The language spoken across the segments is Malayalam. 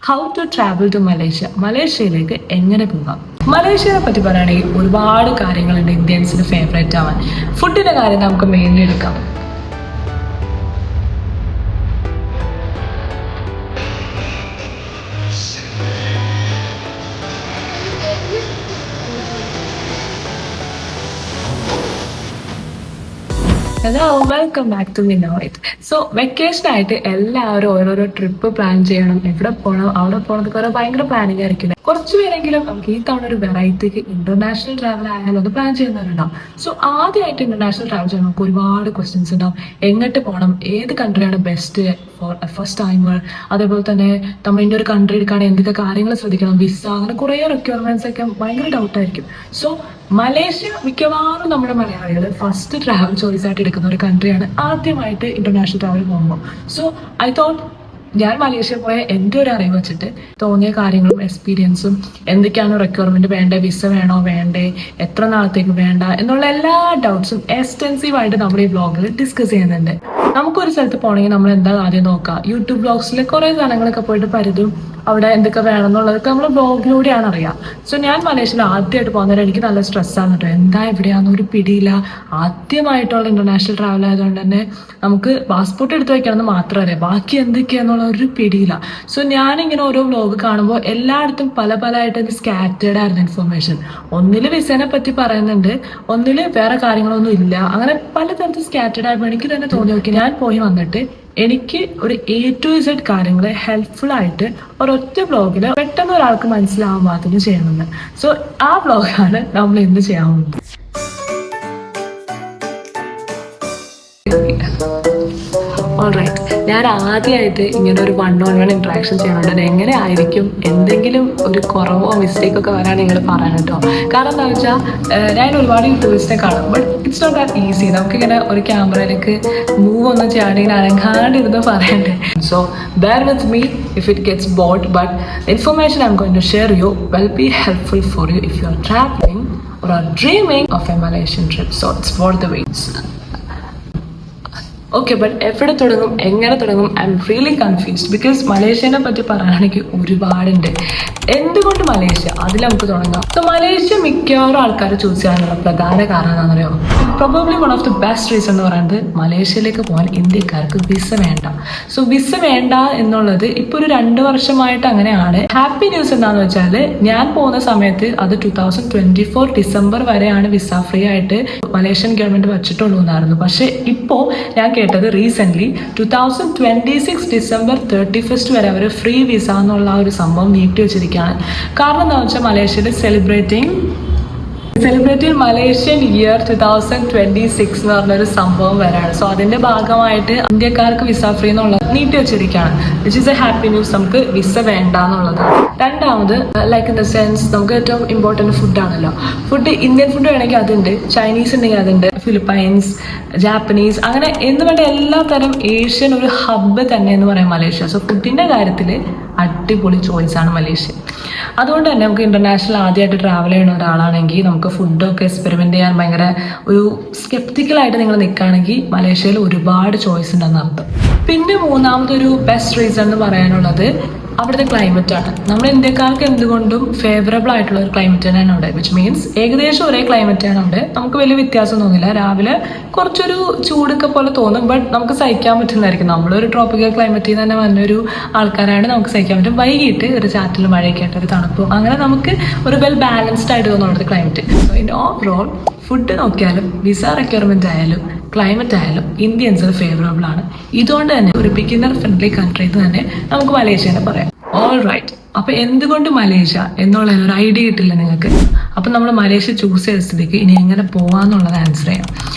How to travel to Malaysia, മലേഷ്യയിലേക്ക് എങ്ങനെ പോകാം. മലേഷ്യയെ പറ്റി പറയുകയാണെങ്കിൽ ഒരുപാട് കാര്യങ്ങളുണ്ട് ഇന്ത്യൻസിന് ഫേവറേറ്റ് ആവാൻ. ഫുഡിന്റെ കാര്യം നമുക്ക് മെയിൻലി എടുക്കാം. Hello, welcome back to Vinod. So vacation ആയിട്ട് എല്ലാവരും ഓരോരോ ട്രിപ്പ് പ്ലാൻ ചെയ്യണം. എവിടെ പോകണം, അവിടെ പോകണം, കുറെ ഭയങ്കര പ്ലാനിങ് ആയിരിക്കില്ല. കുറച്ച് പേരെങ്കിലും നമുക്ക് ഈ തവണ ഒരു വെറൈറ്റിക്ക് ഇന്റർനാഷണൽ ട്രാവൽ ആയാലും അത് പ്ലാൻ ചെയ്യുന്നവരുണ്ടാവും. സോ ആദ്യമായിട്ട് ഇന്റർനാഷണൽ ട്രാവൽ ചെയ്യുമ്പോൾ നമുക്ക് ഒരുപാട് ക്വസ്റ്റ്യൻസ് ഉണ്ടാവും. എങ്ങോട്ട് പോകണം, ഏത് കൺട്രിയാണ് ബെസ്റ്റ് ഫോർ ഫസ്റ്റ് ടൈമർ, അതേപോലെ തന്നെ നമ്മൾ ഇതിൻ്റെ ഒരു കൺട്രി എടുക്കുകയാണെങ്കിൽ എന്തൊക്കെ കാര്യങ്ങൾ ശ്രദ്ധിക്കണം, വിസ, അങ്ങനെ കുറേ റിക്വയർമെന്റ്സ് ഒക്കെ ഭയങ്കര ഡൗട്ടായിരിക്കും. സോ മലേഷ്യ മിക്കവാറും നമ്മുടെ മലയാളികൾ ഫസ്റ്റ് ട്രാവൽ ചോയ്സ് ആയിട്ട് എടുക്കുന്ന ഒരു കൺട്രിയാണ് ആദ്യമായിട്ട് ഇന്റർനാഷണൽ ട്രാവൽ പോകുമ്പോൾ. സോ ഐ തോട്ട് ഞാൻ മലേഷ്യ പോയ എൻ്റെ ഒരു അറിവ് വെച്ചിട്ട് തോന്നിയ കാര്യങ്ങളും എക്സ്പീരിയൻസും, എന്തൊക്കെയാണ് റിക്വയർമെന്റ് വേണ്ടത്, വിസ വേണോ വേണ്ടേ, എത്ര നാളത്തേക്ക് വേണ്ട എന്നുള്ള എല്ലാ ഡൗട്ട്സും എക്സ്റ്റെൻസീവ് ആയിട്ട് നമ്മൾ ഈ വ്ളോഗിൽ ഡിസ്കസ് ചെയ്യുന്നുണ്ട്. നമുക്കൊരു സ്ഥലത്ത് പോകണമെങ്കിൽ നമ്മൾ എന്താ ആദ്യം നോക്കുക, യൂട്യൂബ് വ്ളോഗ്സിൽ കുറേ സാധനങ്ങളൊക്കെ പോയിട്ട് പരിതും അവിടെ എന്തൊക്കെ വേണം എന്നുള്ളതൊക്കെ നമ്മൾ ബ്ലോഗിലൂടെയാണ് അറിയാം. സോ ഞാൻ മലേഷ്യയിൽ ആദ്യമായിട്ട് പോകുന്നവരെ എനിക്ക് നല്ല സ്ട്രെസ്സാണ് കേട്ടോ. എന്താ എവിടെയാണെന്ന് ഒരു പിടിയില്ല. ആദ്യമായിട്ടുള്ള ഇന്റർനാഷണൽ ട്രാവൽ ആയതുകൊണ്ട് തന്നെ നമുക്ക് പാസ്പോർട്ട് എടുത്ത് വെക്കണമെന്ന് മാത്രം അറിയാം, ബാക്കി എന്തൊക്കെയാന്നുള്ള ഒരു പിടിയില്ല. സോ ഞാനിങ്ങനെ ഓരോ വ്ലോഗ് കാണുമ്പോൾ എല്ലായിടത്തും പല ആയിട്ട് സ്കാറ്റേർഡ് ആയിരുന്നു ഇൻഫർമേഷൻ. ഒന്നിൽ വിസനെ പറ്റി പറയുന്നുണ്ട്, ഒന്നിൽ വേറെ കാര്യങ്ങളൊന്നും ഇല്ല. അങ്ങനെ പലതരത്തിൽ സ്കാറ്റേർഡ് ആയപ്പോൾ എനിക്ക് തന്നെ തോന്നി നോക്കി ഞാൻ പോയി വന്നിട്ട് എനിക്ക് ഒരു A to Z കാര്യങ്ങൾ ഹെൽപ്ഫുൾ ആയിട്ട് ഒരൊറ്റ ബ്ലോഗിൽ പെട്ടെന്ന് ഒരാൾക്ക് മനസ്സിലാവാൻ പാകത്തിന് ചെയ്യണമെന്ന്. സോ ആ ബ്ലോഗാണ് നമ്മൾ ഇന്ന് ചെയ്യാൻ പോകുന്നത്. ഓൾറൈറ്റ്, ഞാൻ ആദ്യമായിട്ട് ഇങ്ങനെ ഒരു 1-on-1 ഇന്ററാക്ഷൻ ചെയ്യണുണ്ട്. എങ്ങനെ ആയിരിക്കും, എന്തെങ്കിലും ഒരു കുറവോ മിസ്റ്റേക്കോ ഒക്കെ വരാൻ നിങ്ങൾ പറയണം കേട്ടോ. കാരണം എന്താ വെച്ചാൽ ഞാൻ ഒരുപാട് യൂട്യൂബേഴ്സിനെ കാണും, but it's not that easy. നമുക്കിങ്ങനെ ഒരു ക്യാമറയിലേക്ക് മൂവ് ഒന്നും ചെയ്യാണെങ്കിൽ അനങ്ങാണ്ടിരുന്ന് പറയണ്ടേ. So bear with me if it gets bored, but the information I'm going to share you will be helpful for you if you are traveling or are dreaming of a Malaysian trip. So it's worth the wait. Okay, but എവിടെ തുടങ്ങും, എങ്ങനെ തുടങ്ങും, I am really confused. Because മലേഷ്യനെ പറ്റി പറയുകയാണെങ്കിൽ ഒരുപാടുണ്ട്. എന്തുകൊണ്ട് മലേഷ്യ, അതിൽ നമുക്ക് തുടങ്ങാം. സോ മലേഷ്യ മിക്കവാറും ആൾക്കാർ ചൂസ് ചെയ്യാനുള്ള പ്രധാന കാരണം എന്താണെന്ന് അറിയാമോ? Probably one of the best reason എന്ന് പറയുന്നത് മലേഷ്യയിലേക്ക് പോകാൻ ഇന്ത്യക്കാർക്ക് വിസ വേണ്ട. സോ വിസ വേണ്ട എന്നുള്ളത് ഇപ്പോൾ ഒരു 2 വർഷമായിട്ട് അങ്ങനെയാണ്. ഹാപ്പി ന്യൂസ് എന്താണെന്ന് വെച്ചാൽ ഞാൻ പോകുന്ന സമയത്ത് അത് 2024 ഡിസംബർ വരെയാണ് വിസ ഫ്രീ ആയിട്ട് മലേഷ്യൻ ഗവൺമെന്റ് വെച്ചിട്ടുള്ളൂ എന്നായിരുന്നു. പക്ഷെ ഇപ്പോൾ ഞാൻ കേട്ടത് റീസെന്റ് 2026 ഡിസംബർ 31 വരെ അവർ ഫ്രീ വിസ എന്നുള്ള ഒരു സംഭവം നീട്ടി വെച്ചിരിക്കുകയാണ്. കാരണം എന്താ വെച്ചാൽ മലേഷ്യയിൽ സെലിബ്രേറ്റിംഗ് മലേഷ്യൻ ഇയർ 2026 എന്ന് പറഞ്ഞൊരു സംഭവം വരാണ്. സോ അതിന്റെ ഭാഗമായിട്ട് ഇന്ത്യക്കാർക്ക് വിസ ഫ്രീ എന്നുള്ളത് നീട്ടി വെച്ചിരിക്കുകയാണ്, which is A happy news. നമുക്ക് വിസ വേണ്ട എന്നുള്ളത്. രണ്ടാമത്, ലൈക്ക് ഇൻ ദ സെൻസ് നമുക്ക് ഏറ്റവും ഇമ്പോർട്ടൻറ്റ് ഫുഡാണല്ലോ. ഫുഡ് ഇന്ത്യൻ ഫുഡ് വേണമെങ്കിൽ അതുണ്ട്, ചൈനീസ് ഉണ്ടെങ്കിൽ അതുണ്ട്, ഫിലിപ്പൈൻസ്, ജാപ്പനീസ്, അങ്ങനെ എന്ന് വേണ്ട എല്ലാ തരം ഏഷ്യൻ ഒരു ഹബ്ബ് തന്നെ എന്ന് പറയാം മലേഷ്യ. സോ ഫുഡിന്റെ കാര്യത്തിൽ അടിപൊളി ചോയ്സ് ആണ് മലേഷ്യ. അതുകൊണ്ട് തന്നെ നമുക്ക് ഇന്റർനാഷണൽ ആദ്യമായിട്ട് ട്രാവൽ ചെയ്യുന്ന ഒരാളാണെങ്കിൽ നമുക്ക് ഫുഡൊക്കെ എക്സ്പെരിമെന്റ് ചെയ്യാൻ ഭയങ്കര ഒരു സ്കെപ്റ്റിക്കലായിട്ട് നിങ്ങൾ നിൽക്കുകയാണെങ്കിൽ മലേഷ്യയിൽ ഒരുപാട് ചോയ്സ് ഉണ്ടെന്ന് അർത്ഥം. പിന്നെ മൂന്നാമതൊരു ബെസ്റ്റ് റീസൺ എന്ന് പറയാനുള്ളത് അവിടുത്തെ ക്ലൈമറ്റ് ആണ്. നമ്മൾ ഇന്ത്യക്കാർക്ക് എന്തുകൊണ്ടും ഫേവറബിൾ ആയിട്ടുള്ള ഒരു ക്ലൈമറ്റ് തന്നെയാണ് അവിടെ. വിച്ച് മീൻസ് ഏകദേശം ഒരേ ക്ലൈമറ്റ് ആണ് അവിടെ. നമുക്ക് വലിയ വ്യത്യാസം തോന്നില്ല. രാവിലെ കുറച്ചൊരു ചൂടൊക്കെ പോലെ തോന്നും, ബട്ട് നമുക്ക് സഹിക്കാൻ പറ്റുന്നതായിരിക്കും. നമ്മളൊരു ട്രോപ്പിക്കൽ ക്ലൈമറ്റിൽ തന്നെ വന്നൊരു ആൾക്കാരാണ്, നമുക്ക് സഹിക്കാൻ പറ്റും. വൈകിട്ട് ഒരു ചാറ്റിൽ മഴയൊക്കെ ആയിട്ട് ഒരു തണുപ്പും, അങ്ങനെ നമുക്ക് ഒരു വെൽ ബാലൻസ്ഡ് ആയിട്ട് തോന്നുന്നു അവിടുത്തെ climate. So in overall food നോക്കിയാലും വിസ റിക്വയർമെന്റ് ആയാലും ക്ലൈമറ്റ് ആയാലും ഇന്ത്യൻസിന് ഫേവറബിൾ ആണ്. ഇതുകൊണ്ട് തന്നെ ഒരു ബിഗിനർ ഫ്രണ്ട്ലി കൺട്രി എന്ന് തന്നെ നമുക്ക് മലേഷ്യനെ പറയാം. ഓൾ റൈറ്റ്, അപ്പൊ എന്തുകൊണ്ട് മലേഷ്യ എന്നുള്ള ഒരു ഐഡിയ കിട്ടില്ല നിങ്ങൾക്ക്. അപ്പൊ നമ്മൾ മലേഷ്യ ചൂസ് ചെയ്ത സ്ഥിതിക്ക് ഇനി എങ്ങനെ പോവാന്നുള്ളത് ആൻസർ ചെയ്യാം.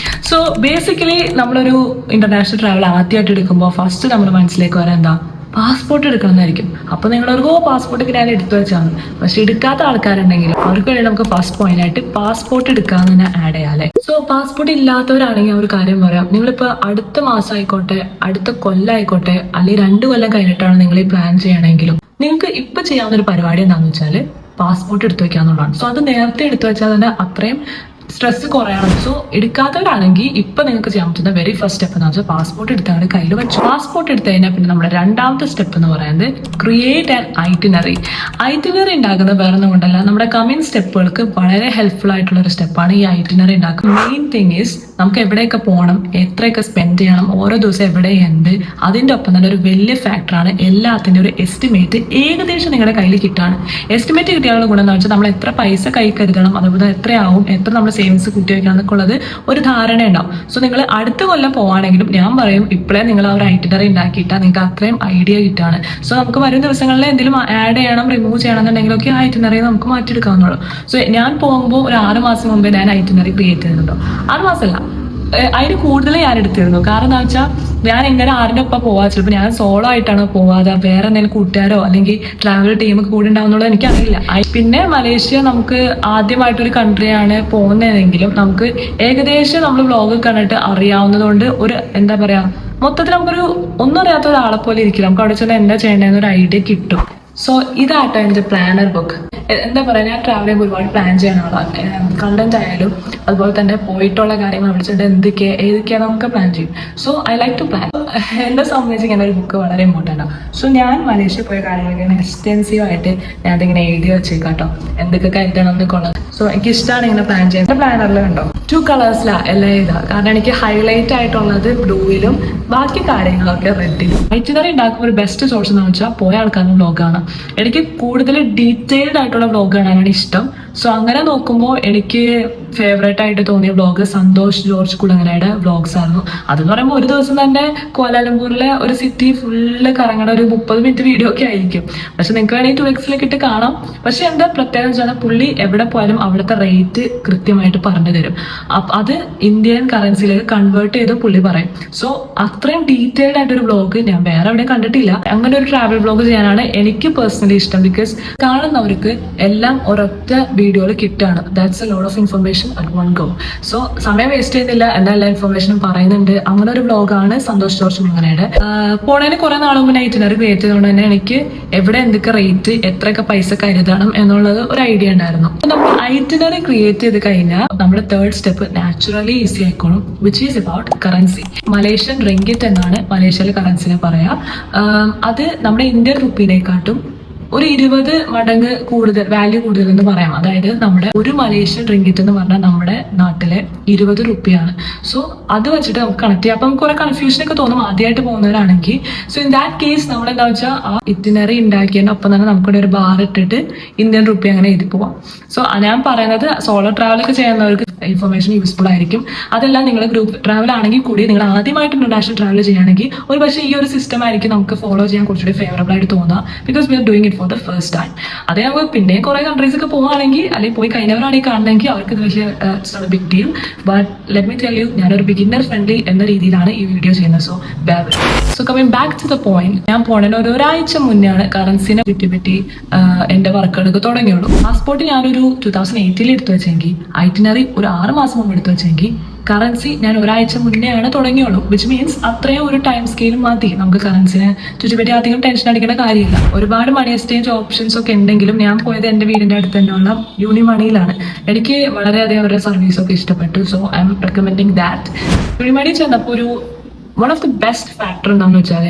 സോ ബേസിക്കലി നമ്മളൊരു ഇന്റർനാഷണൽ ട്രാവൽ ആദ്യമായിട്ട് എടുക്കുമ്പോൾ ഫസ്റ്റ് നമ്മുടെ മനസ്സിലേക്ക് വരാൻ എന്താ, പാസ്പോർട്ട് എടുക്കണമെന്നായിരിക്കും. അപ്പൊ നിങ്ങളൊരു പാസ്പോർട്ട് ഞാൻ എടുത്തു വെച്ചാണ്. പക്ഷെ എടുക്കാത്ത ആൾക്കാരുണ്ടെങ്കിൽ അവർക്ക് വേണ്ടി നമുക്ക് ഫസ്റ്റ് പോയിന്റ് ആയിട്ട് പാസ്പോർട്ട് എടുക്കാന്ന് തന്നെ ആഡ് ചെയ്യാല്ലേ. സോ പാസ്പോർട്ട് ഇല്ലാത്തവരാണെങ്കിൽ ഒരു കാര്യം പറയാം, നിങ്ങളിപ്പോ അടുത്ത മാസം ആയിക്കോട്ടെ, അടുത്ത കൊല്ലമായിക്കോട്ടെ, അല്ലെങ്കിൽ 2 കൊല്ലം കഴിഞ്ഞിട്ടാണ് നിങ്ങൾ ഈ പ്ലാൻ ചെയ്യണമെങ്കിലും നിങ്ങൾക്ക് ഇപ്പൊ ചെയ്യാവുന്ന ഒരു പരിപാടി എന്താണെന്ന് വെച്ചാൽ പാസ്പോർട്ട് എടുത്തു വെക്കാന്നുള്ളതാണ്. സോ അത് നേരത്തെ എടുത്തു വെച്ചാൽ തന്നെ അത്രയും സ്ട്രെസ് കുറയണം. സോ എടുക്കാത്തവരാണെങ്കിൽ ഇപ്പൊ നിങ്ങൾക്ക് ചെയ്യാൻ പറ്റുന്ന വെരി ഫസ്റ്റ് സ്റ്റെപ്പ് എന്ന് വെച്ചാൽ പാസ്പോർട്ട് എടുത്തവരുടെ കയ്യിൽ വെച്ചു. പാസ്പോർട്ട് എടുത്തു കഴിഞ്ഞാൽ പിന്നെ നമ്മുടെ രണ്ടാമത്തെ സ്റ്റെപ്പ് എന്ന് പറയുന്നത് ക്രിയേറ്റ് ആൻ ഐറ്റിനറി. ഐറ്റിനറി ഉണ്ടാക്കുന്നത് വേറെ ഒന്നും കൊണ്ടല്ല, നമ്മുടെ കമ്മിങ് സ്റ്റെപ്പുകൾക്ക് വളരെ ഹെൽപ്ഫുൾ ആയിട്ടുള്ള ഒരു സ്റ്റെപ്പാണ് ഈ ഐറ്റിനറി ഉണ്ടാക്കുന്നത്. മെയിൻ തിങ് ഈസ് നമുക്ക് എവിടെയൊക്കെ പോകണം, എത്രയൊക്കെ സ്പെൻഡ് ചെയ്യണം, ഓരോ ദിവസം എവിടെ എന്ത്, അതിൻ്റെ ഒപ്പം തന്നെ ഒരു വലിയ ഫാക്ടറാണ് എല്ലാത്തിൻ്റെ ഒരു എസ്റ്റിമേറ്റ് ഏകദേശം നിങ്ങളുടെ കയ്യിൽ കിട്ടുകയാണ്. എസ്റ്റിമേറ്റ് കിട്ടിയാലുള്ള ഗുണം എന്ന് വെച്ചാൽ നമ്മൾ എത്ര പൈസ കൈ കരുതണം, അതുപോലെ എത്രയാവും, എത്ര നമ്മൾ സേവിങ്സ് കൂട്ടി വയ്ക്കണം എന്നൊക്കെ ഉള്ളത് ഒരു ധാരണ ഉണ്ടാവും. സോ നിങ്ങൾ അടുത്ത കൊല്ലം പോവാണെങ്കിലും ഞാൻ പറയും ഇപ്പോഴേ നിങ്ങൾ ആ ഒരു ഐറ്റിനറി ഉണ്ടാക്കിയിട്ടാൽ നിങ്ങൾക്ക് അത്രയും ഐഡിയ കിട്ടുകയാണ്. സോ നമുക്ക് വരും ദിവസങ്ങളിൽ എന്തെങ്കിലും ആഡ് ചെയ്യണം, റിമൂവ് ചെയ്യണം എന്നുണ്ടെങ്കിലൊക്കെ ആ ഐറ്റിനറി നമുക്ക് മാറ്റിയെടുക്കാവുന്നുള്ളൂ. സോ ഞാൻ പോകുമ്പോൾ ഒരു 6 മാസം മുമ്പേ ഞാൻ ഐറ്റിനറി ക്രിയേറ്റ് ചെയ്യുന്നുണ്ടോ, 6 മാസമല്ല അതിന് കൂടുതൽ ഞാൻ എടുത്തിരുന്നു. കാരണം എന്താ വെച്ചാൽ ഞാൻ എങ്ങനെ ആരുടെ ഒപ്പം പോവാ, ചിലപ്പോൾ ഞാൻ സോളോ ആയിട്ടാണോ പോവാതെ വേറെ എന്തെങ്കിലും കൂട്ടുകാരോ അല്ലെങ്കിൽ ട്രാവൽ ടീമൊക്കെ കൂടെ ഉണ്ടാവുന്നുള്ളത് എനിക്കറിയില്ല. പിന്നെ മലേഷ്യ നമുക്ക് ആദ്യമായിട്ടൊരു കൺട്രിയാണ് പോകുന്നതെങ്കിലും നമുക്ക് ഏകദേശം നമ്മൾ വ്ളോഗ് കണ്ടിട്ട് അറിയാവുന്നതുകൊണ്ട് ഒരു എന്താ പറയാ, മൊത്തത്തിൽ നമുക്കൊരു ഒന്നും അറിയാത്ത ഒരാളെ പോലെ ഇരിക്കില്ല, നമുക്ക് അവിടെ ചെന്ന് എന്താ ചെയ്യേണ്ടതെന്നൊരു ഐഡിയ കിട്ടും. സോ ഇതാട്ടോ എൻ്റെ പ്ലാനർ ബുക്ക്. എന്താ പറയുക, ഞാൻ ട്രാവൽ ചെയ്യുമ്പോൾ ഒരുപാട് പ്ലാൻ ചെയ്യണ ആളാണ്. കണ്ടന്റ് ആയാലും അതുപോലെ തന്നെ പോയിട്ടുള്ള കാര്യങ്ങൾ അവിടെ ചെന്നിട്ട് ഏതൊക്കെയാണ് നമുക്ക് പ്ലാൻ ചെയ്യും. So I like to plan. എന്നെ സംബന്ധിച്ച് ഇങ്ങനെ ഒരു ബുക്ക് വളരെ ഇമ്പോർട്ടൻ്റ് ആണ്. സോ ഞാൻ മലേഷ്യ പോയ കാര്യങ്ങളൊക്കെ ഇങ്ങനെ എക്സ്റ്റെൻസീവ് ആയിട്ട് ഞാൻ അതിങ്ങനെ എഴുതി വെച്ചേക്കാട്ടോ, എന്തൊക്കെ കരുതണം എന്നൊക്കെ ഉള്ളത്. സോ എനിക്ക് ഇഷ്ടമാണ് ഇങ്ങനെ പ്ലാൻ ചെയ്യാൻ. എൻ്റെ പ്ലാനറിൽ കണ്ടോ 2 കളേഴ്സിലാണ് എല്ലാം എഴുതാം. കാരണം എനിക്ക് ഹൈലൈറ്റ് ആയിട്ടുള്ളത് ബ്ലൂയിലും ബാക്കി കാര്യങ്ങളൊക്കെ റെഡിലും. ഐറ്റിനറി ഉണ്ടാക്കുമ്പോൾ ഒരു ബെസ്റ്റ് സോഴ്സ് എന്ന് വെച്ചാൽ പോയ ആൾക്കാരുടെ വ്ളോഗാണ്. എനിക്ക് കൂടുതൽ ഡീറ്റെയിൽഡ് ആയിട്ടുള്ള വ്ളോഗ് കാണാനാണ് ഇഷ്ടം. സോ അങ്ങനെ നോക്കുമ്പോൾ എനിക്ക് ഫേവറേറ്റ് ആയിട്ട് തോന്നിയ വ്ളോഗ് സന്തോഷ് ജോർജ് കുളങ്ങരയുടെ വ്ളോഗ്സ് ആയിരുന്നു. അതെന്ന് പറയുമ്പോൾ ഒരു ദിവസം തന്നെ കോലാലംപൂരിലെ ഒരു സിറ്റി ഫുള്ള് കറങ്ങണ ഒരു 30 മിനിറ്റ് വീഡിയോ ഒക്കെ ആയിരിക്കും. പക്ഷെ നിങ്ങൾക്ക് വേണമെങ്കിൽ 2xലേക്ക് ഇട്ട് കാണാം. പക്ഷെ എന്താ പ്രത്യേകത വെച്ചാൽ പുള്ളി എവിടെ പോയാലും അവിടുത്തെ റേറ്റ് കൃത്യമായിട്ട് പറഞ്ഞു തരും. അത് ഇന്ത്യൻ കറൻസിയിലേക്ക് കൺവേർട്ട് ചെയ്ത് പുള്ളി പറയും. സോ അത്രയും ഡീറ്റെയിൽഡ് ആയിട്ടൊരു വ്ളോഗ് ഞാൻ വേറെ എവിടെ കണ്ടിട്ടില്ല. അങ്ങനെ ഒരു ട്രാവൽ വ്ളോഗ് ചെയ്യാനാണ് എനിക്ക് പേഴ്സണലി ഇഷ്ടം. ബിക്കോസ് കാണുന്നവർക്ക് എല്ലാം ഒരൊറ്റ വീഡിയോയിൽ കിട്ടുകയാണ്. That's a lot of information at one go. So സമയം വേസ്റ്റ് ചെയ്യുന്നില്ല, എല്ലാ ഇൻഫർമേഷനും പറയുന്നുണ്ട്. അങ്ങനെ ഒരു വ്ളോഗാണ് സന്തോഷ് ജോർജ് കുളങ്ങരയുടെ. പോണേന് കുറെ നാൾ മുമ്പ് ഐറ്റിനറി ക്രിയേറ്റ് ചെയ്തുകൊണ്ട് തന്നെ എനിക്ക് എവിടെ എന്തൊക്കെ റേറ്റ്, എത്രയൊക്കെ പൈസ കരുതണം എന്നുള്ളത് ഒരു ഐഡിയ ഉണ്ടായിരുന്നു. നമ്മൾ ഐറ്റിനറി ക്രിയേറ്റ് ചെയ്ത് കഴിഞ്ഞാൽ നമ്മുടെ തേർഡ് സ്റ്റെപ്പ് നാച്ചുറലി ഈസി ആയിക്കോളും, which is about currency. Malaysian ringgit എന്നാണ് മലേഷ്യയിലെ കറൻസിനെ പറയാ. അത് നമ്മുടെ ഇന്ത്യൻ റുപ്പിയിലേക്കാട്ടും ഒരു 20 മടങ്ങ് കൂടുതൽ വാല്യൂ കൂടുതൽ എന്ന് പറയാം. അതായത് നമ്മുടെ ഒരു മലേഷ്യൻ റിങ്കിറ്റ് എന്ന് പറഞ്ഞാൽ നമ്മുടെ നാട്ടിലെ 20 റുപ്പിയാണ്. സോ അത് വെച്ചിട്ട് നമുക്ക് കണക്ട് ചെയ്യാം. അപ്പം കുറെ കൺഫ്യൂഷൻ ഒക്കെ തോന്നും ആദ്യമായിട്ട് പോകുന്നവരാണെങ്കിൽ. സോ ഇൻ ദാറ്റ് കേസ് നമ്മൾ എന്താ വെച്ചാൽ ആ ഇറ്റിനറി ഉണ്ടാക്കിയതിന്റെ ഒപ്പം തന്നെ നമുക്കിവിടെ ഒരു ബാർ ഇട്ടിട്ട് ഇന്ത്യൻ റുപ്പി അങ്ങനെ എഴുതി പോവാം. സോ ഞാൻ പറയുന്നത് സോളോ ട്രാവൽ ഒക്കെ ചെയ്യുന്നവർക്ക് ഇൻഫർമേഷൻ യൂസ്ഫുൾ ആയിരിക്കും. അതല്ല നിങ്ങൾ ഗ്രൂപ്പ് ട്രാവൽ ആണെങ്കിൽ കൂടി നിങ്ങൾ ആദ്യമായിട്ട് ഇന്റർനാഷണൽ ട്രാവൽ ചെയ്യുകയാണെങ്കിൽ ഒരു പക്ഷേ ഈ ഒരു സിസ്റ്റം ആയിരിക്കും നമുക്ക് ഫോളോ ചെയ്യാൻ കുറച്ചുകൂടി ഫേവറബിൾ ആയിട്ട് തോന്നുക. Because we are doing it for the first time. അതേ നമുക്ക് പിന്നെ കുറെ കൺട്രീസ് ഒക്കെ പോകുകയാണെങ്കിൽ അല്ലെങ്കിൽ പോയി കഴിഞ്ഞവരാണെങ്കിൽ കാണണമെങ്കിൽ അവർക്ക് ഇത് വലിയ big deal. But let me tell you, ഞാനൊരു ബിഗിന്നർ ഫ്രണ്ട്ലി എന്ന രീതിയിലാണ് ഈ വീഡിയോ ചെയ്യുന്നത്. So coming back to the point, ഞാൻ പോണതിന് ഒരാഴ്ച മുന്നെയാണ് കറൻസിനെ പറ്റി എന്റെ വർക്കുകളൊക്കെ തുടങ്ങിയുള്ളൂ. പാസ്പോർട്ട് ഞാനൊരു 2018 എടുത്തു വെച്ചെങ്കിൽ, ഐറ്റിനറി ഒരു 6 മാസം മുമ്പ് എടുത്തു വെച്ചെങ്കിൽ, കറൻസി ഞാൻ ഒരാഴ്ച മുന്നെയാണ് തുടങ്ങിയുള്ളൂ. വിച്ച് മീൻസ് അത്രയും ഒരു ടൈം സ്കെയിൽ മതി. നമുക്ക് കറൻസിനെ ചുറ്റിപ്പറ്റി അധികം ടെൻഷൻ അടിക്കേണ്ട കാര്യമില്ല. ഒരുപാട് മണി എക്സ്ചേഞ്ച് ഓപ്ഷൻസ് ഒക്കെ ഉണ്ടെങ്കിലും ഞാൻ പോയത് എൻ്റെ വീടിൻ്റെ അടുത്ത് തന്നെയുള്ള യൂണിമണിയിലാണ്. എനിക്ക് വളരെയധികം അവരുടെ സർവീസൊക്കെ ഇഷ്ടപ്പെട്ടു. So I M recommending that. Unimoni ചെന്നപ്പോൾ ഒരു one of the best factor എന്താണെന്ന് വെച്ചാൽ,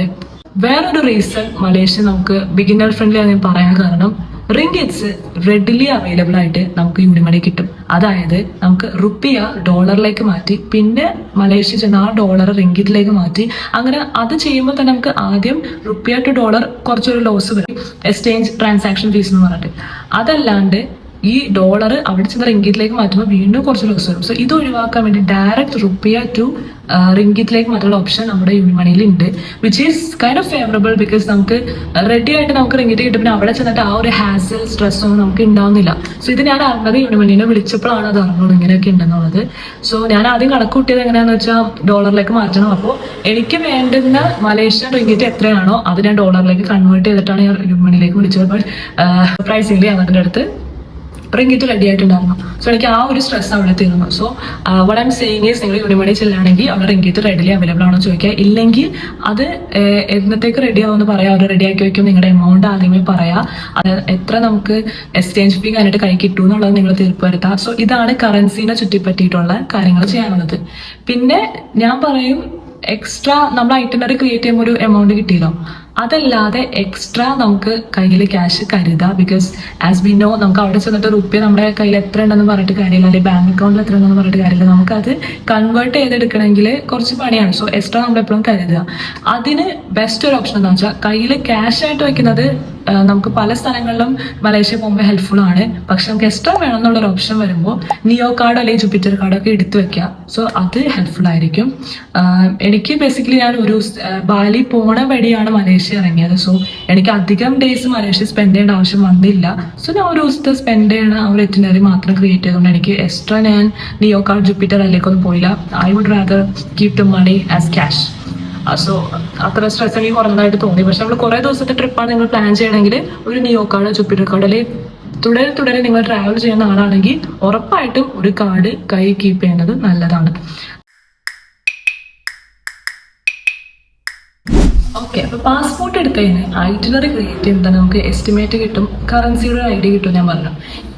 വേറൊരു റീസൺ മലേഷ്യ നമുക്ക് ബിഗിനർ ഫ്രണ്ട്ലി ആണെന്ന് പറയാൻ കാരണം, റിങ്കിറ്റ്സ് റെഡിലി അവൈലബിൾ ആയിട്ട് നമുക്ക് യൂണിമണി കിട്ടും. അതായത് നമുക്ക് റുപ്പിയ ഡോളറിലേക്ക് മാറ്റി പിന്നെ മലേഷ്യ ചെന്ന് ആ ഡോളർ റിങ്കിറ്റിലേക്ക് മാറ്റി, അങ്ങനെ അത് ചെയ്യുമ്പോൾ തന്നെ നമുക്ക് ആദ്യം റുപ്പിയ ടു ഡോളർ കുറച്ചൊരു ലോസ് വരും, എക്സ്ചേഞ്ച് ട്രാൻസാക്ഷൻ ഫീസ് എന്ന് പറഞ്ഞിട്ട്. അതല്ലാണ്ട് ഈ ഡോളർ അവിടെ ചെന്ന് റിങ്കിറ്റിലേക്ക് മാറ്റുമ്പോൾ വീണ്ടും കുറച്ച് ലോസ് വരും. സോ ഇത് ഒഴിവാക്കാൻ വേണ്ടി ഡയറക്റ്റ് റുപ്പിയ ടു റിങ്കിറ്റിലേക്ക് മാറ്റുള്ള ഓപ്ഷൻ നമ്മുടെ യൂണിമണിയിൽ ഉണ്ട്, which is kind of favourable. Because നമുക്ക് റെഡി ആയിട്ട് നമുക്ക് റിങ്കിറ്റ് കിട്ടും. പിന്നെ അവിടെ ചെന്നിട്ട് ആ ഒരു ഹാസൽ സ്ട്രെസ് ഒന്നും നമുക്ക് ഉണ്ടാവുന്നില്ല. സോ ഇത് ഞാൻ അറിഞ്ഞത് യൂണിമണിനെ വിളിച്ചപ്പോഴാണ് അത് അറിഞ്ഞത് ഇങ്ങനെയൊക്കെ ഉണ്ടെന്നുള്ളത്. സോ ഞാൻ ആദ്യം കണക്ക് കൂട്ടിയത് എങ്ങനെയാണെന്ന് വെച്ചാൽ ഡോളറിലേക്ക് മാറ്റണം. അപ്പോൾ എനിക്ക് വേണ്ടുന്ന മലേഷ്യൻ റിങ്കിറ്റ് എത്രയാണോ അത് ഞാൻ ഡോളറിലേക്ക് കൺവേർട്ട് ചെയ്തിട്ടാണ് ഞാൻ യൂണിമണിയിലേക്ക് വിളിച്ചത്. ബട്ട് സർപ്രൈസിംഗ്ലി അതിൻ്റെ അടുത്ത് റിങ്കറ്റ് റെഡി ആയിട്ടുണ്ടായിരുന്നു. സോ എനിക്ക് ആ ഒരു സ്ട്രെസ് അവിടെ തീർന്നു. So what I'm saying is നിങ്ങൾ യൂണിമണി ചെല്ലുകയാണെങ്കിൽ അവിടെ റിങ്കറ്റ് റെഡിലി അവൈലബിൾ ആണോ ചോദിക്കുക. ഇല്ലെങ്കിൽ അത് എന്നത്തേക്ക് റെഡി ആവുമെന്ന് പറയാം. അവർ റെഡി ആക്കി വയ്ക്കും. നിങ്ങളുടെ എമൗണ്ട് ആദ്യമേ പറയാം. അത് എത്ര നമുക്ക് എക്സ്ചേഞ്ച് ഫീ കഴിഞ്ഞിട്ട് കൈ കിട്ടും എന്നുള്ളത് നിങ്ങൾ തീർപ്പുവരുത്താം. സോ ഇതാണ് കറൻസിനെ ചുറ്റിപ്പറ്റിയിട്ടുള്ള കാര്യങ്ങൾ ചെയ്യാനുള്ളത്. പിന്നെ ഞാൻ പറയും, എക്സ്ട്രാ നമ്മൾ ഐറ്റനറി ക്രിയേറ്റ് ചെയ്യുമ്പോൾ ഒരു എമൗണ്ട് കിട്ടിയല്ലോ, അതല്ലാതെ എക്സ്ട്രാ നമുക്ക് കയ്യിൽ ക്യാഷ് കരുതാം. ബിക്കോസ് ആസ് വി നോ, നമുക്ക് അവിടെ ചെന്നിട്ട് റുപ്യ നമ്മുടെ കയ്യിൽ എത്ര ഉണ്ടെന്ന് പറഞ്ഞിട്ട് കാര്യമില്ല, അല്ലെങ്കിൽ ബാങ്ക് അക്കൗണ്ടിൽ എത്ര ഉണ്ടെന്ന് പറഞ്ഞിട്ട് കാര്യമില്ല. നമുക്കത് കൺവേർട്ട് ചെയ്തെടുക്കണമെങ്കിൽ കുറച്ച് പണിയാണ്. സോ എക്സ്ട്രാ നമ്മൾ എപ്പോഴും കരുതുക. അതിന് ബെസ്റ്റ് ഒരു ഓപ്ഷൻ എന്താണെന്ന് വെച്ചാൽ കയ്യിൽ ക്യാഷ് ആയിട്ട് വെക്കുന്നത് നമുക്ക് പല സ്ഥലങ്ങളിലും മലേഷ്യ പോകുമ്പോൾ ഹെൽപ്ഫുൾ ആണ്. പക്ഷെ നമുക്ക് എക്സ്ട്രാ വേണം എന്നുള്ളൊരു ഓപ്ഷൻ വരുമ്പോൾ നിയോ കാർഡോ അല്ലെങ്കിൽ ജൂപ്പിറ്റർ കാർഡോ ഒക്കെ എടുത്തു വെക്കുക. സോ അത് ഹെൽപ്ഫുൾ ആയിരിക്കും. എനിക്ക് ബേസിക്കലി ഞാൻ ഒരു ബാലി പോണ വഴിയാണ് മലേഷ്യ ഇറങ്ങിയത്. സോ എനിക്ക് അധികം ഡേയ്സ് മലേഷ്യ സ്പെൻഡ് ചെയ്യേണ്ട ആവശ്യം വന്നില്ല. സോ ഞാൻ ഒരു ദിവസത്തെ സ്പെൻഡ് ചെയ്യണ ആ ഒരു ഇറ്റിനറി മാത്രം ക്രിയേറ്റ് ചെയ്തുകൊണ്ട് എനിക്ക് എക്സ്ട്രാ ഞാൻ നിയോ കാർഡ് ജൂപ്പിറ്റർ അതിലേക്കൊന്നും പോയില്ല. I would rather keep the money as cash. So അത്ര സ്ട്രെസ് എനിക്ക് കുറഞ്ഞതായിട്ട് തോന്നി. പക്ഷെ നമ്മൾ കുറേ ദിവസത്തെ ട്രിപ്പാണ് നിങ്ങൾ പ്ലാൻ ചെയ്യണമെങ്കിൽ ഒരു നിയോ കാർഡ് ജൂപ്പിറ്റർ കാർഡ് അല്ലെങ്കിൽ തുടരെ നിങ്ങൾ ട്രാവൽ ചെയ്യുന്ന ആളാണെങ്കിൽ ഉറപ്പായിട്ടും ഒരു കാർഡ് കൈ കീപ്പ് ചെയ്യുന്നത് നല്ലതാണ്. ഓക്കെ, അപ്പോൾ പാസ്പോർട്ട് എടുത്തതിന് ഐറ്റിനറി ക്രിയേറ്റ് ചെയ്യുമ്പോൾ തന്നെ നമുക്ക് എസ്റ്റിമേറ്റ് കിട്ടും, കറൻസിയുടെ ഐഡിയ കിട്ടും. ഞാൻ പറഞ്ഞു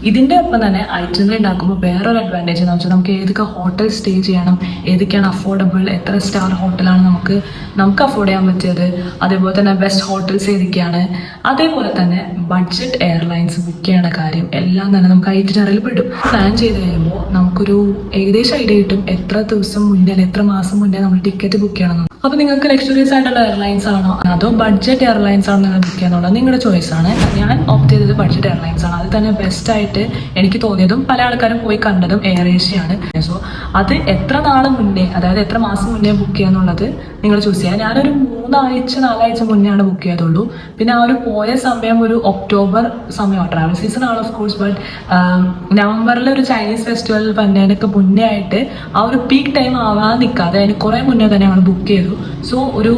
ഇതിൻ്റെ ഒപ്പം തന്നെ ഐറ്റിനറി ഉണ്ടാക്കുമ്പോൾ വേറൊരു അഡ്വാൻറ്റേജ് എന്ന് വെച്ചാൽ നമുക്ക് ഏതൊക്കെ ഹോട്ടൽ സ്റ്റേ ചെയ്യണം, ഏതൊക്കെയാണ് അഫോർഡബിൾ, എത്ര സ്റ്റാർ ഹോട്ടലാണ് നമുക്ക് അഫോർഡ് ചെയ്യാൻ പറ്റിയത്, അതേപോലെ തന്നെ ബെസ്റ്റ് ഹോട്ടൽസ് ഏതൊക്കെയാണ്, അതേപോലെ തന്നെ ബഡ്ജറ്റ് എയർലൈൻസ് ബുക്ക് ചെയ്യണ കാര്യം എല്ലാം തന്നെ നമുക്ക് ഐറ്റിനറിയിൽ പെടും. പ്ലാൻ ചെയ്ത് കഴിയുമ്പോൾ നമുക്കൊരു ഏകദേശം ഐഡിയ കിട്ടും എത്ര ദിവസം മുന്നേ അല്ലെങ്കിൽ എത്ര മാസം മുന്നേ നമ്മൾ ടിക്കറ്റ് ബുക്ക് ചെയ്യണം. അപ്പോൾ നിങ്ങൾക്ക് ലക്ഷറീസ് ആയിട്ടുള്ള എയർലൈൻസ് ആണോ അതോ ബഡ്ജറ്റ് എയർലൈൻസ് ആണോ നിങ്ങൾ ബുക്ക് ചെയ്യാന്നുള്ളത് നിങ്ങളുടെ ചോയ്സ് ആണ്. ഞാൻ ഓപ്റ്റ് ചെയ്തത് ബഡ്ജറ്റ് എയർലൈൻസ് ആണ്. അത് തന്നെ ബെസ്റ്റ് ആയിട്ട് എനിക്ക് തോന്നിയതും പല ആൾക്കാരും പോയി കണ്ടതും എയർ ഏഷ്യ ആണ്. സോ അത് എത്ര നാൾ മുന്നേ, അതായത് എത്ര മാസം മുന്നേ ബുക്ക് ചെയ്യാന്നുള്ളത് നിങ്ങൾ ചൂസ് ചെയ്യുക. ഞാനൊരു 4 മുന്നെയാണ് ബുക്ക് ചെയ്തുള്ളൂ. പിന്നെ ആ ഒരു പോയ സമയം ഒരു ഒക്ടോബർ സമയമാണ്, ട്രാവൽ സീസൺ ആണ് ഓഫ് കോഴ്സ്. ബട്ട് നവംബറിൽ ഒരു ചൈനീസ് ഫെസ്റ്റിവൽ വന്നതിനൊക്കെ മുന്നേ ആയിട്ട് ആ ഒരു പീക്ക് ടൈം ആവാൻ നിൽക്കാതെ അതിന് കുറേ മുന്നേ തന്നെ ഞങ്ങൾ ബുക്ക് ചെയ്തു. സോ ഒരു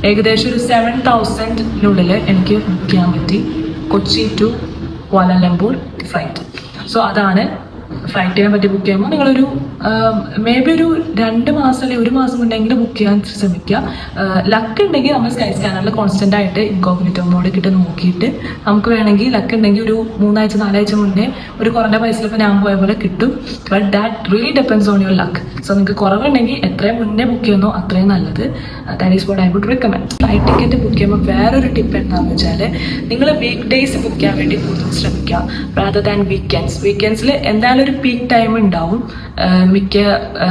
ഏകദേശം ഒരു 7,000-നുള്ളിൽ എനിക്ക് ബുക്ക് ചെയ്യാൻ പറ്റി Kochi to Kuala Lumpur flight. So അതാണ് ഫ്ലൈറ്റ് ചെയ്യാൻ പറ്റി. ബുക്ക് ചെയ്യുമ്പോൾ നിങ്ങളൊരു മേ ബി ഒരു 2 മാസം അല്ലെങ്കിൽ 1 മാസം ഉണ്ടെങ്കിലും ബുക്ക് ചെയ്യാൻ ശ്രമിക്കുക. ലക്ക് ഉണ്ടെങ്കിൽ നമ്മൾ സ്കൈ സ്കാനറിൽ കോൺസ്റ്റന്റ് ആയിട്ട് ഇൻകോഗ്നിറ്റോ മോഡ് കിട്ടി നോക്കിയിട്ട് നമുക്ക് വേണമെങ്കിൽ ലക്ക് ഉണ്ടെങ്കിൽ ഒരു 3-4 ആഴ്ച മുന്നേ ഒരു കുറഞ്ഞ പൈസയിൽ ഇപ്പോൾ ഞാൻ പോയ പോലെ കിട്ടും. But that really depends on your luck. So നിങ്ങൾക്ക് കുറവുണ്ടെങ്കിൽ എത്രയും മുന്നേ ബുക്ക് ചെയ്യുന്നോ അത്രയും നല്ലത്. That is what I would recommend. Flight ticket book ചെയ്യുമ്പോൾ വേറൊരു ടിപ്പ് എന്താണെന്ന് വെച്ചാൽ നിങ്ങൾ വീക്ക് ഡേയ്സ് ബുക്ക് ചെയ്യാൻ വേണ്ടി കൂടുതൽ ശ്രമിക്കുക റാദർ ദാൻ വീക്കെൻഡ്സ്. വീക്കെൻഡ്സിൽ എന്തായാലും ഒരു പീക്ക് ടൈം ഉണ്ടാവും മിക്ക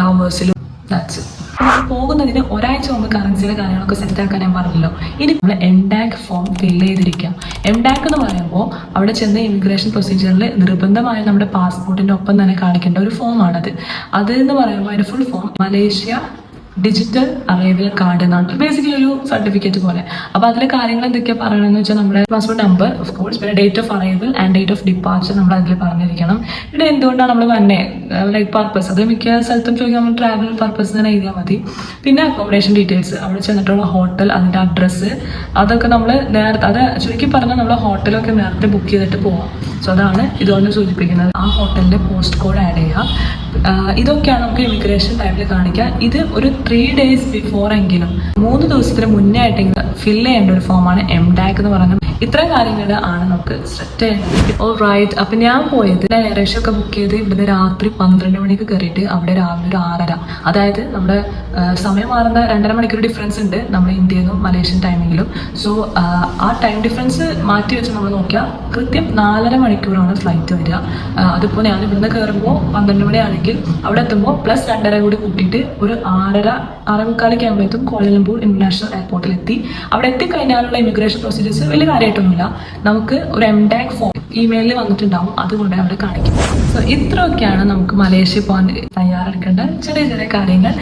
ഹവേഴ്സിലും. ദാറ്റ്സ് പോകുന്നതിന് ഒരാഴ്ച മുമ്പ് കറൻസിയുടെ കാര്യങ്ങളൊക്കെ സെറ്റ് ആക്കാൻ ഞാൻ പറഞ്ഞല്ലോ. ഇനി നമ്മൾ എംഡാക് ഫോം ഫില്ല് ചെയ്തിരിക്കാം. എംഡാക് എന്ന് പറയുമ്പോൾ അവിടെ ചെന്ന് ഇമിഗ്രേഷൻ പ്രൊസീജിയറിൽ നിർബന്ധമായി നമ്മുടെ പാസ്പോർട്ടിൻ്റെ ഒപ്പം തന്നെ കാണിക്കേണ്ട ഒരു ഫോമാണത്. അത് എന്ന് പറയുമ്പോൾ അതിൻ്റെ full form Malaysia digital arrival card എന്നാണ്. ബേസിക്കലി ഒരു സർട്ടിഫിക്കറ്റ് പോലെ. അപ്പോൾ അതിലെ കാര്യങ്ങൾ എന്തൊക്കെയാണ് പറയണമെന്ന് വെച്ചാൽ നമ്മുടെ പാസ്പോർട്ട് നമ്പർ ഓഫ് കോഴ്സ്, പിന്നെ date of arrival and date of departure നമ്മൾ അതിൽ പറഞ്ഞിരിക്കണം. പിന്നെ എന്തുകൊണ്ടാണ് നമ്മൾ വന്നേ, ലൈക്ക് പർപ്പസ്, അത് മിക്ക സ്ഥലത്തും ചോദിക്കാൻ നമ്മൾ ട്രാവൽ പർപ്പസ് തന്നെ എഴുതിയാൽ മതി. പിന്നെ അക്കോമഡേഷൻ ഡീറ്റെയിൽസ്, അവിടെ ചെന്നിട്ടുള്ള ഹോട്ടൽ, അതിൻ്റെ അഡ്രസ്സ്, അതൊക്കെ നമ്മൾ നേരത്തെ, അത് ചുരുക്കി പറഞ്ഞാൽ നമ്മൾ ഹോട്ടലൊക്കെ നേരത്തെ ബുക്ക് ചെയ്തിട്ട് പോവാം. സോ അതാണ് ഇതുകൊണ്ട് സൂചിപ്പിക്കുന്നത്. ആ ഹോട്ടലിൻ്റെ പോസ്റ്റ് കോഡ് ആഡ് ചെയ്യുക. ഇതൊക്കെയാണ് നമുക്ക് ഇമിഗ്രേഷൻ ടൈമിൽ കാണിക്കുക. ഇത് ഒരു 3 days ബിഫോർ എങ്കിലും 3 ദിവസത്തിന് മുന്നേ ആയിട്ടെങ്കിലും ഫില്ല് ചെയ്യേണ്ട ഒരു ഫോമാണ് എംഡാക് എന്ന് പറയുന്നത്. ഇത്രയും കാര്യങ്ങൾ ആണ് നമുക്ക് സെറ്റ് ചെയ്യേണ്ടത്. All right. അപ്പം ഞാൻ പോയത് എയർ ഏഷ്യ ഒക്കെ ബുക്ക് ചെയ്ത് ഇവിടുന്ന് രാത്രി 12 മണിക്ക് കയറിയിട്ട് അവിടെ രാവിലെ ഒരു 6:30, അതായത് നമ്മുടെ സമയം മാറുന്ന 2.5 മണിക്കൂർ ഡിഫറൻസ് ഉണ്ട് നമ്മുടെ ഇന്ത്യയിൽ നിന്നും മലേഷ്യൻ ടൈമിങ്ങിലും. സോ ആ ടൈം ഡിഫറൻസ് മാറ്റി വെച്ച് നമ്മൾ നോക്കിയാൽ കൃത്യം 4.5 മണിക്കൂറാണ് ഫ്ലൈറ്റ് വരിക. അതിപ്പോൾ ഞാൻ ഇവിടുന്ന് കയറുമ്പോൾ 12 മണിയാണെങ്കിൽ അവിടെ എത്തുമ്പോൾ പ്ലസ് 2.5 കൂടി കൂട്ടിയിട്ട് ഒരു 6:45 ആകുമ്പോഴേക്കും കോലാലംപൂർ ഇന്റർനാഷണൽ എയർപോർട്ടിൽ എത്തി. അവിടെ എത്തിക്കഴിഞ്ഞാലുള്ള ഇമിഗ്രേഷൻ പ്രൊസീജിയേഴ്സ് വലിയ കാര്യമായിട്ടൊന്നുമില്ല. നമുക്ക് ഒരു എംഡാക് ഫോം ഇമെയിലിൽ വന്നിട്ടുണ്ടാവും, അതുകൊണ്ട് അവിടെ കാണിക്കും. സോ ഇത്രയൊക്കെയാണ് നമുക്ക് മലേഷ്യ പോകാൻ തയ്യാറെടുക്കേണ്ട ചെറിയ ചെറിയ കാര്യങ്ങൾ.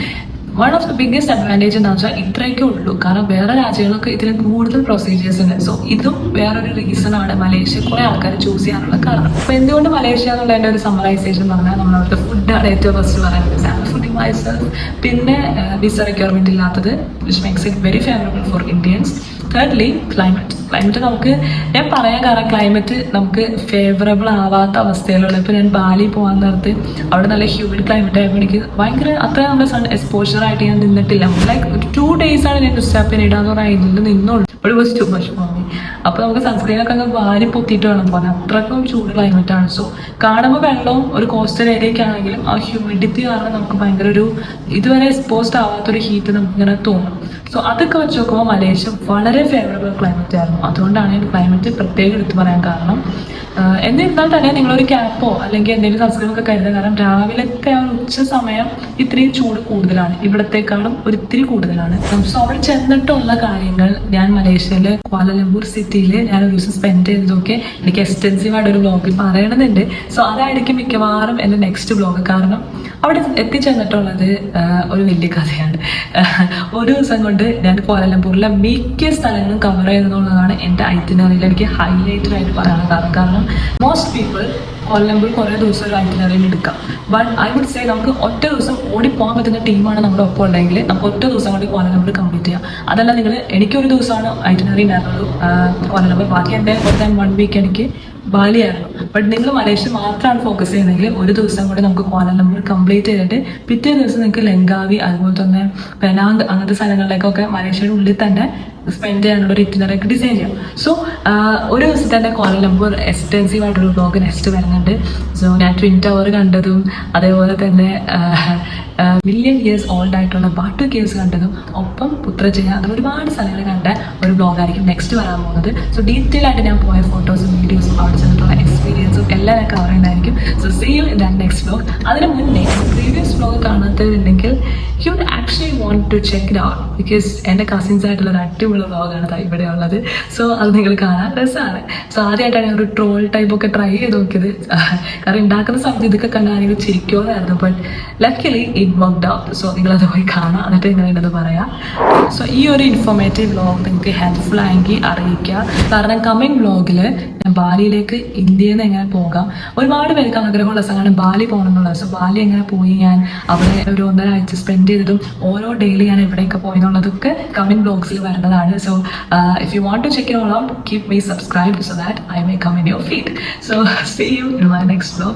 One of the biggest advantage എന്താ വെച്ചാൽ ഇത്രയൊക്കെ ഉള്ളൂ. കാരണം വേറെ രാജ്യങ്ങൾക്ക് ഇതിന് കൂടുതൽ പ്രൊസീജിയേഴ്സ് ഉണ്ട്. സോ ഇതും വേറൊരു റീസൺ ആണ് മലേഷ്യ കുറേ ആൾക്കാർ ചൂസ് ചെയ്യാനുള്ള കാരണം. അപ്പോൾ എന്തുകൊണ്ട് മലേഷ്യ എന്നുള്ളതിൻ്റെ ഒരു സമ്മറൈസേഷൻ പറഞ്ഞാൽ നമ്മളവിടുത്തെ ഫുഡാണ് ഏറ്റവും ഫസ്റ്റ് പറയുന്നത്. ഫുഡിങ് മൈസെൽഫ്. പിന്നെ വിസ റിക്വയർമെൻറ്റ് ഇല്ലാത്തത്, which makes it very favourable for Indians. Thirdly climate നമുക്ക് ഞാൻ പറയാൻ കാരണം ക്ലൈമറ്റ് നമുക്ക് ഫേവറബിൾ ആവാത്ത അവസ്ഥയിലുള്ള ഇപ്പോൾ ഞാൻ ബാലി പോകാൻ നേരത്ത് അവിടെ നല്ല ഹ്യൂമിഡ് ക്ലൈമറ്റ് ആയപ്പോൾ എനിക്ക് ഭയങ്കര അത്ര നമ്മുടെ സൺ എക്സ്പോഷർ ആയിട്ട് ഞാൻ നിന്നിട്ടില്ല. ലൈക്ക് 2 days ഞാൻ നുസ്സാപ്പിന് ഇടാന്ന് പറയുന്നത് നിന്നോളൂ. ഒരു was too much for me. അപ്പോൾ നമുക്ക് സൺസ്ക്രീനൊക്കെ അങ്ങ് വാരി പൊത്തിയിട്ട് വേണം പോകാൻ, അത്രക്കും ചൂട് ക്ലൈമറ്റാണ്. സോ കാണുമ്പോൾ വെള്ളവും ഒരു കോസ്റ്റൽ ഏരിയയൊക്കെ ആണെങ്കിലും ആ ഹ്യൂമിഡിറ്റി കാരണം നമുക്ക് ഭയങ്കര ഒരു ഇതുവരെ എക്സ്പോസ്ഡ് ആവാത്തൊരു ഹീറ്റ് നമുക്കിങ്ങനെ തോന്നും. സോ അതൊക്കെ വെച്ച് നോക്കുമ്പോൾ മലേഷ്യ വളരെ ഫേവറബിൾ ക്ലൈമറ്റ് ആയിരുന്നു. അതുകൊണ്ടാണ് ഈ ക്ലൈമറ്റ് പ്രത്യേകം എടുത്തു പറയാൻ കാരണം. എന്നിരുന്നാൽ തന്നെ നിങ്ങളൊരു ക്യാപ്പോ അല്ലെങ്കിൽ എന്തെങ്കിലും സൺസ്ക്രീനൊക്കെ കരുതുക. കാരണം രാവിലത്തെ ആ ഉച്ച സമയം ഇത്രയും ചൂട് കൂടുതലാണ്, ഇവിടത്തേക്കാളും ഒരിത്തിരി കൂടുതലാണ്. സോ അവിടെ ചെന്നിട്ടുള്ള കാര്യങ്ങൾ ഞാൻ മലേഷ്യയിലെ ക്വാലലംപൂർ സിറ്റിയിൽ ഞാൻ ഒരു ദിവസം സ്പെൻഡ് ചെയ്തതൊക്കെ എനിക്ക് എക്സ്റ്റെൻസീവായിട്ട് ഒരു വ്ളോഗിൽ പറയണമെന്നുണ്ട്. സോ അതായിരിക്കും മിക്കവാറും എൻ്റെ നെക്സ്റ്റ് വ്ളോഗ്. കാരണം അവിടെ എത്തിച്ചെന്നിട്ടുള്ളത് ഒരു വലിയ കഥയാണ്. ഒരു ദിവസം കൊണ്ട് ഞാൻ ക്വാലലംപൂരിലെ മിക്ക സ്ഥലങ്ങളും കവർ ചെയ്തെന്നുള്ളതാണ് എൻ്റെ ഐറ്റിനറിയിൽ എനിക്ക് ഹൈലൈറ്റഡ് ആയിട്ട് പറയാനുള്ള കാരണം മോസ്റ്റ് പീപ്പിൾ ക്വാലലംപൂർ കുറേ ദിവസം ഒരു ഐറ്റിനറിയിൽ എടുക്കാം. ബട്ട് ഐ വുഡ് സേ നമുക്ക് ഒറ്റ ദിവസം ഓടിപ്പോകാൻ പറ്റുന്ന ടീമാണ് നമ്മുടെ ഒപ്പം ഉണ്ടെങ്കിൽ നമുക്ക് ഒറ്റ ദിവസം കൊണ്ട് ക്വാലലംപൂർ കംപ്ലീറ്റ് ചെയ്യാം. അതല്ല എനിക്കൊരു ദിവസമാണ് ഐറ്റിനറി ഉണ്ടായിരുന്നുള്ളൂ ക്വാലലംപൂർ, ബാക്കി എൻ്റെ 1 week എനിക്ക് ബാലിയായിരുന്നു. ബട്ട് നിങ്ങൾ മലേഷ്യ മാത്രമാണ് ഫോക്കസ് ചെയ്യുന്നതെങ്കിൽ ഒരു ദിവസം കൂടെ നമുക്ക് ക്വാലലംപൂർ കംപ്ലീറ്റ് ചെയ്തിട്ട് പിറ്റേ ദിവസം നിങ്ങൾക്ക് ലങ്കാവി അതുപോലെ തന്നെ പെനാങ് അങ്ങനത്തെ സ്ഥലങ്ങളിലേക്കൊക്കെ മലേഷ്യയുടെ ഉള്ളിൽ തന്നെ സ്പെൻഡ് ചെയ്യാനുള്ള ഒരു ഇറ്റിനറിയൊക്കെ ഡിസൈൻ ചെയ്യാം. സോ ഒരു ദിവസം തന്നെ ക്വാലലംപൂർ എക്സ്റ്റെൻസീവ് ആയിട്ടൊരു വ്ലോഗ് നെക്സ്റ്റ് വരുന്നുണ്ട്. സോ ഞാൻ ട്വിൻ ടവർ കണ്ടതും അതേപോലെ തന്നെ മില്യൺ ഇയേഴ്സ് ഓൾഡ് ആയിട്ടുള്ള ബാട്ടു കേവ്സ് കണ്ടതും ഒപ്പം പുത്രജയ അങ്ങനെ ഒരുപാട് സ്ഥലങ്ങൾ കണ്ട ഒരു വ്ലോഗായിരിക്കും നെക്സ്റ്റ് വരാൻ പോകുന്നത്. സോ ഡീറ്റെയിൽ ആയിട്ട് ഞാൻ പോയ ഫോട്ടോസും വീഡിയോസും അവിടെ ചെന്നിട്ടുള്ള എക്സ്പീരിയൻസും എല്ലാം ഞാൻ കവർ ചെയ്യുന്നതായിരിക്കും. So see you in that next vlog. അതിന് മുന്നേ പ്രീവിയസ് വ്ലോഗ് കാണാത്തതുണ്ടെങ്കിൽ you would actually want to check it out because എൻ്റെ കസിൻസ് ആയിട്ടുള്ള ഒരു അടിപൊളി വ്ലോഗാണ് ഇവിടെ ഉള്ളത്. സോ അത് നിങ്ങൾ കാണാൻ രസമാണ്. സോ ആദ്യമായിട്ടാണ് ഞാൻ ഒരു ട്രോൾ ടൈപ്പൊക്കെ ട്രൈ ചെയ്ത് നോക്കിയത്. കാരണം ഉണ്ടാക്കുന്ന സമയത്ത് ഇതൊക്കെ കണ്ടാണെങ്കിൽ ചിരിക്കുമെന്നായിരുന്നു. But luckily it worked out. സോ നിങ്ങളത് പോയി കാണാം, എന്നിട്ട് നിങ്ങളുണ്ടെന്ന് പറയാം. സോ ഈ ഒരു ഇൻഫോർമേറ്റീവ് വ്ലോഗ് നിങ്ങൾക്ക് ഹെൽപ്ഫുൾ ആയെങ്കിൽ അറിയിക്കുക. കാരണം കമ്മിങ് വ്ലോഗിൽ ഞാൻ ബാലിയിലേക്ക് ഇന്ത്യയിൽ നിന്ന് എങ്ങനെ പോകാം, ഒരുപാട് പേർക്ക് ആഗ്രഹമുള്ള സ്ഥലമാണ് ബാലി പോകണം എന്നുള്ളത്. സോ ബാലി എങ്ങനെ പോയി ഞാൻ അവിടെ ഒരു 1.5 ആഴ്ച സ്പെൻഡ് ചെയ്തതും ഓരോ ഡെയിലി ഞാൻ എവിടെയൊക്കെ പോയി എന്നുള്ളതൊക്കെ കമ്മിങ് വ്ലോഗ്സിൽ വരുന്നതാണ്. So if you want to check it all out, keep me subscribed so that I may come in your feed. So see you in my next vlog.